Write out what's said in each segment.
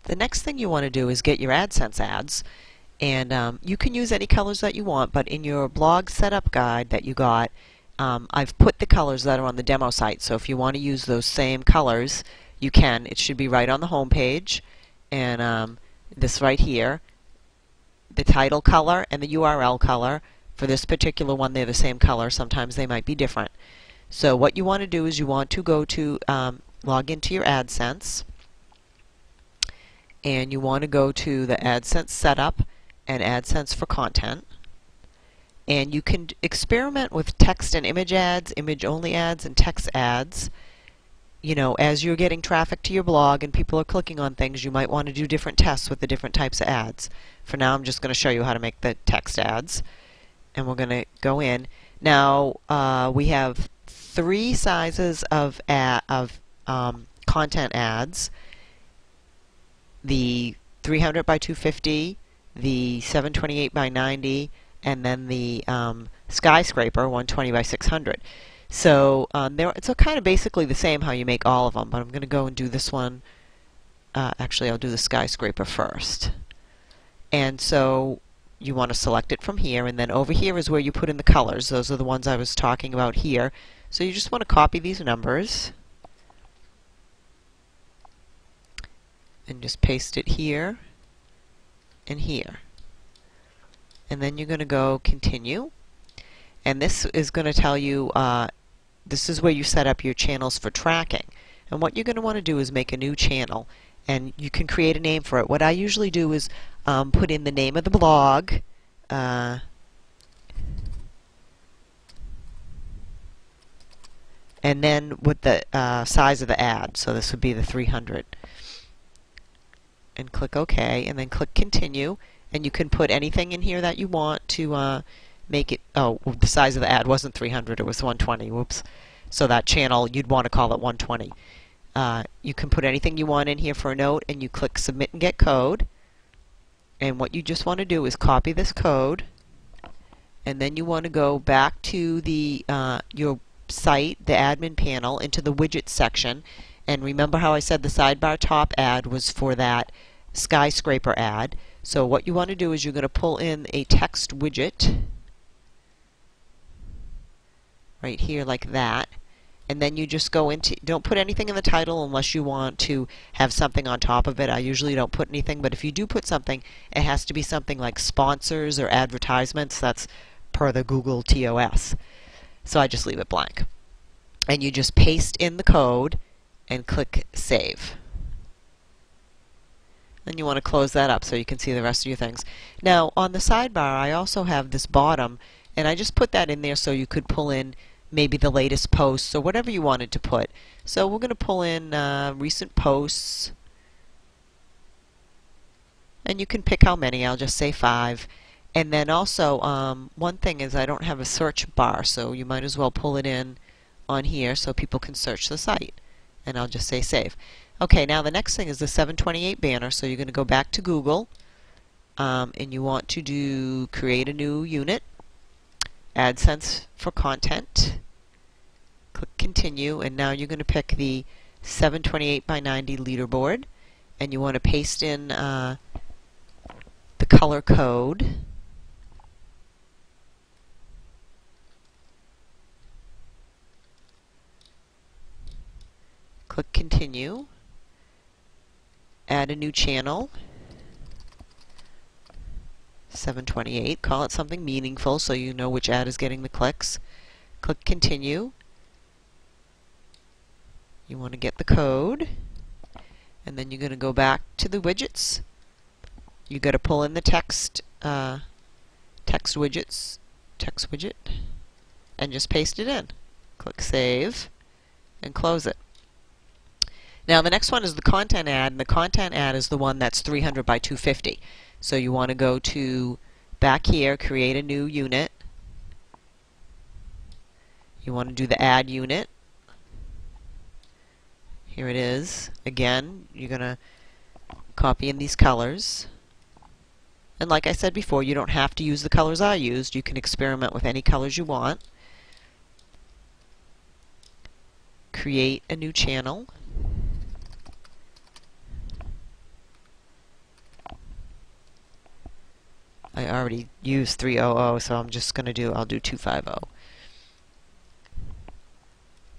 The next thing you want to do is get your Adsense ads, and you can use any colors that you want, but in your blog setup guide that you got, I've put the colors that are on the demo site, so if you want to use those same colors, you can. It should be right on the home page, and this right here, the title color and the URL color. For this particular one, they're the same color. Sometimes they might be different. So what you want to do is you want to go to log into your Adsense, and you want to go to the Adsense setup and Adsense for content, and you can experiment with text and image ads, image only ads, and text ads. You know, as you're getting traffic to your blog and people are clicking on things, you might want to do different tests with the different types of ads. For now, I'm just going to show you how to make the text ads, and we're going to go in. Now we have 3 sizes of content ads: the 300 by 250, the 728 by 90, and then the skyscraper 120 by 600. So it's kind of basically the same how you make all of them, but I'm going to go and do this one. Actually, I'll do the skyscraper first. And so you want to select it from here, and then over here is where you put in the colors. Those are the ones I was talking about here. So you just want to copy these numbers and just paste it here and here. And then you're going to go continue. And this is going to tell you, this is where you set up your channels for tracking. And what you're going to want to do is make a new channel. And you can create a name for it. What I usually do is put in the name of the blog, and then with the size of the ad. So this would be the 300. And click OK, and then click continue. And you can put anything in here that you want to make it. Oh, the size of the ad wasn't 300, it was 120. Whoops. So that channel, you'd want to call it 120. You can put anything you want in here for a note, and you click submit and get code. And what you just want to do is copy this code, and then you want to go back to the your site, the admin panel, into the widgets section. And remember how I said the sidebar top ad was for that skyscraper ad. So what you want to do is you're going to pull in a text widget right here like that, and then you just go into, don't put anything in the title unless you want to have something on top of it. I usually don't put anything, but if you do put something, it has to be something like sponsors or advertisements. That's per the Google TOS. So I just leave it blank. And you just paste in the code and click save. Then you want to close that up so you can see the rest of your things. Now on the sidebar, I also have this bottom, and I just put that in there so you could pull in maybe the latest posts or whatever you wanted to put. So we're going to pull in recent posts, and you can pick how many. I'll just say 5. And then also one thing is I don't have a search bar, so you might as well pull it in on here so people can search the site. And I'll just say save. Okay, now the next thing is the 728 banner. So you're going to go back to Google, and you want to do create a new unit, Adsense for content. Click continue, and now you're going to pick the 728 by 90 leaderboard, and you want to paste in the color code. Click continue. Add a new channel, 728. Call it something meaningful so you know which ad is getting the clicks. Click continue. You want to get the code, and then you're going to go back to the widgets. You got to pull in the text widget, and just paste it in. Click save and close it. Now the next one is the content ad, and the content ad is the one that's 300 by 250. So you want to go to back here, create a new unit. You want to do the add unit. Here it is. Again, you're going to copy in these colors. And like I said before, you don't have to use the colors I used. You can experiment with any colors you want. Create a new channel. I already used 300, so I'm just going to do, I'll do 250.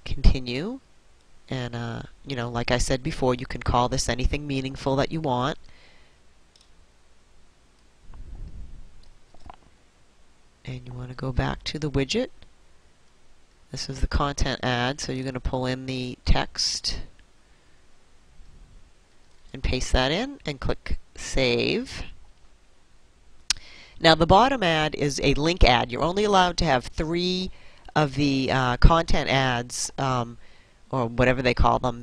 Continue. And, you know, like I said before, you can call this anything meaningful that you want. And you want to go back to the widget. This is the content ad, so you're going to pull in the text and paste that in and click Save. Now the bottom ad is a link ad. You're only allowed to have 3 of the content ads, or whatever they call them,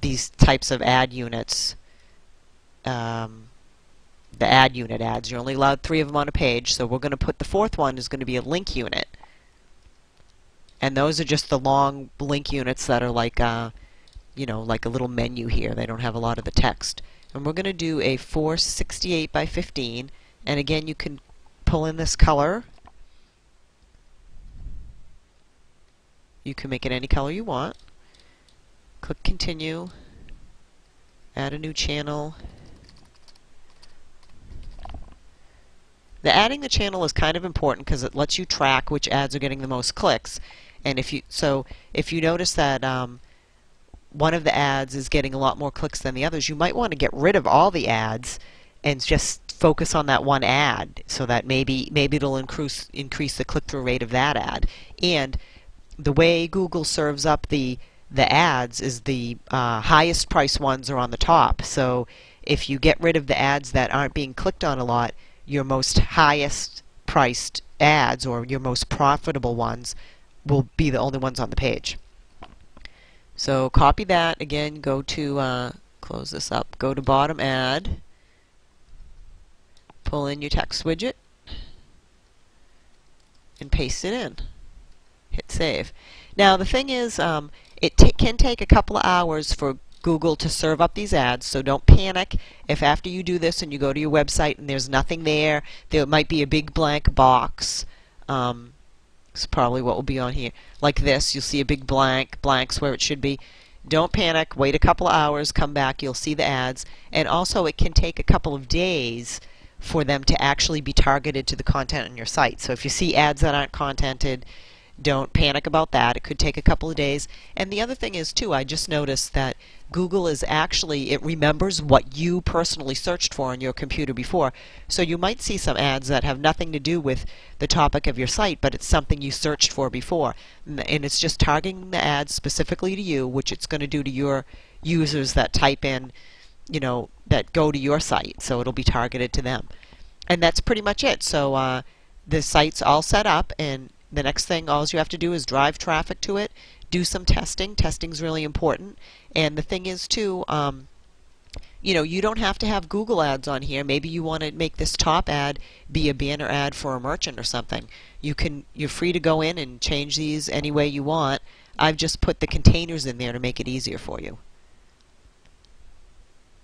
these types of ad units, the ad unit ads. You're only allowed 3 of them on a page, so we're going to put the 4th one is going to be a link unit. And those are just the long link units that are like, you know, like a little menu here. They don't have a lot of the text. And we're going to do a 468 by 15. And again, you can pull in this color. You can make it any color you want. Click Continue. Add a new channel. The adding the channel is kind of important because it lets you track which ads are getting the most clicks. And if you notice that one of the ads is getting a lot more clicks than the others, you might want to get rid of all the ads and just focus on that one ad, so that maybe it'll increase the click-through rate of that ad. And the way Google serves up the ads is the highest price ones are on the top. So if you get rid of the ads that aren't being clicked on a lot, your most highest priced ads, or your most profitable ones, will be the only ones on the page. So copy that. Again, go to, close this up, go to bottom ad, pull in your text widget, and paste it in. Hit save. Now the thing is, it can take a couple of hours for Google to serve up these ads, so don't panic if after you do this and you go to your website and there's nothing there. There might be a big blank box. It's probably what will be on here. Like this, you'll see a big blank's where it should be. Don't panic, wait a couple of hours, come back, you'll see the ads. And also it can take a couple of days for them to actually be targeted to the content on your site. So if you see ads that aren't contented, don't panic about that. It could take a couple of days. And the other thing is too, I just noticed that Google is actually, it remembers what you personally searched for on your computer before. So you might see some ads that have nothing to do with the topic of your site, but it's something you searched for before. And it's just targeting the ads specifically to you, which it's going to do to your users that type in, you know, that go to your site. So it'll be targeted to them. And that's pretty much it. So the site's all set up, and the next thing, all you have to do is drive traffic to it, do some testing. Testing's really important. And the thing is too, you know, you don't have to have Google ads on here. Maybe you want to make this top ad be a banner ad for a merchant or something. You're free to go in and change these any way you want. I've just put the containers in there to make it easier for you.